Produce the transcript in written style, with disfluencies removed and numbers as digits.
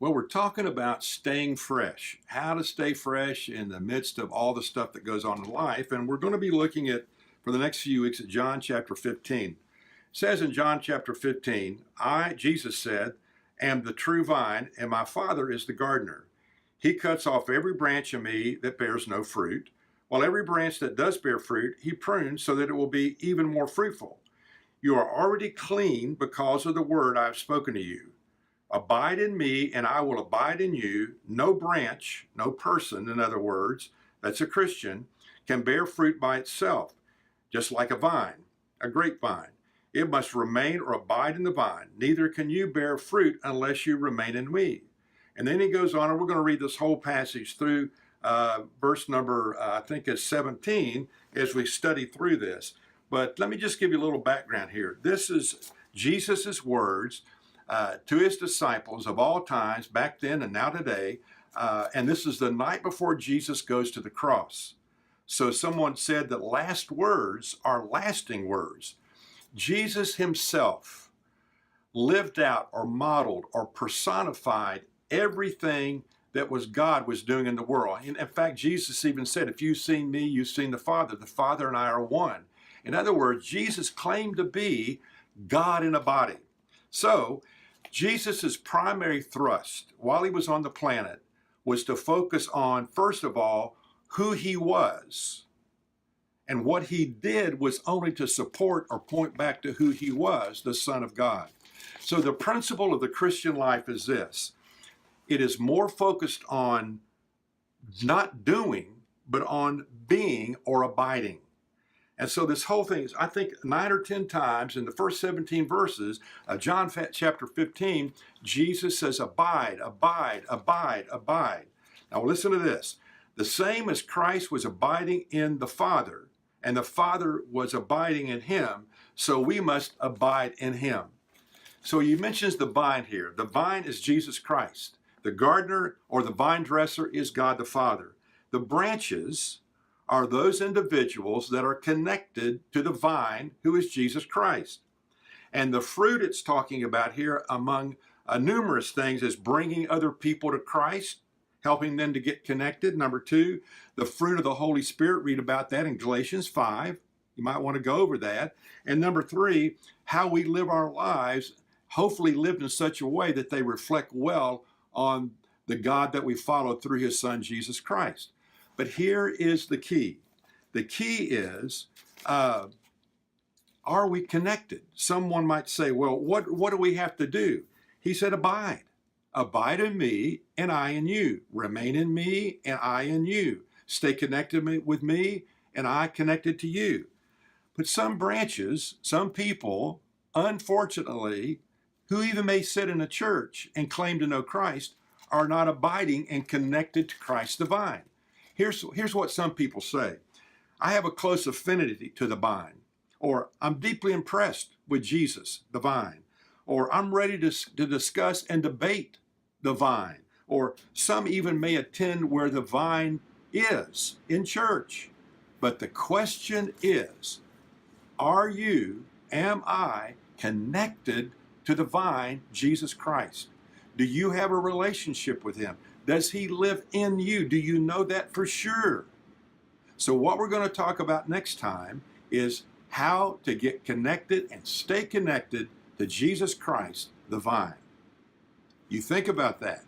Well, we're talking about staying fresh, how to stay fresh in the midst of all the stuff that goes on in life. And we're going to be looking at, for the next few weeks, at John chapter 15. It says in John chapter 15, Jesus said, am the true vine, and my Father is the gardener. He cuts off every branch in me that bears no fruit, while every branch that does bear fruit, he prunes so that it will be even more fruitful. You are already clean because of the word I have spoken to you. Abide in me, and I will abide in you. No branch, no person, in other words, that's a Christian, can bear fruit by itself, just like a vine, a grapevine. It must remain or abide in the vine. Neither can you bear fruit unless you remain in me. And then he goes on, and we're going to read this whole passage through verse number, I think it's 17, as we study through this. But let me just give you a little background here. This is Jesus's words to his disciples of all times, back then and now today. And this is the night before Jesus goes to the cross. So someone said that last words are lasting words. Jesus himself lived out or modeled or personified everything that God was doing in the world. In fact, Jesus even said, if you've seen me, you've seen the Father. The Father and I are one. In other words, Jesus claimed to be God in a body. So Jesus' primary thrust while he was on the planet was to focus on, first of all, who he was. And what he did was only to support or point back to who he was, the Son of God. So the principle of the Christian life is this. It is more focused on not doing, but on being or abiding. And so this whole thing is, I think, 9 or 10 times in the first 17 verses of John chapter 15, Jesus says, abide, abide, abide, abide. Now listen to this. The same as Christ was abiding in the Father, and the Father was abiding in him, so we must abide in him. So he mentions the vine here. The vine is Jesus Christ. The gardener or the vine dresser is God the Father. The branches are those individuals that are connected to the vine, who is Jesus Christ. And the fruit it's talking about here, among numerous things, is bringing other people to Christ, helping them to get connected. Number 2, the fruit of the Holy Spirit. Read about that in Galatians 5. You might want to go over that. And number 3, how we live our lives, hopefully lived in such a way that they reflect well on the God that we follow through his Son, Jesus Christ. But here is the key. The key is, are we connected? Someone might say, well, what do we have to do? He said, abide. Abide in me, and I in you. Remain in me, and I in you. Stay connected with me, and I connected to you. But some branches, some people, unfortunately, who even may sit in a church and claim to know Christ, are not abiding and connected to Christ the vine. Here's what some people say. I have a close affinity to the vine, or I'm deeply impressed with Jesus, the vine, or I'm ready to discuss and debate the vine, or some even may attend where the vine is in church. But the question is, am I connected to the vine, Jesus Christ? Do you have a relationship with him? Does he live in you? Do you know that for sure? So what we're going to talk about next time is how to get connected and stay connected to Jesus Christ, the vine. You think about that.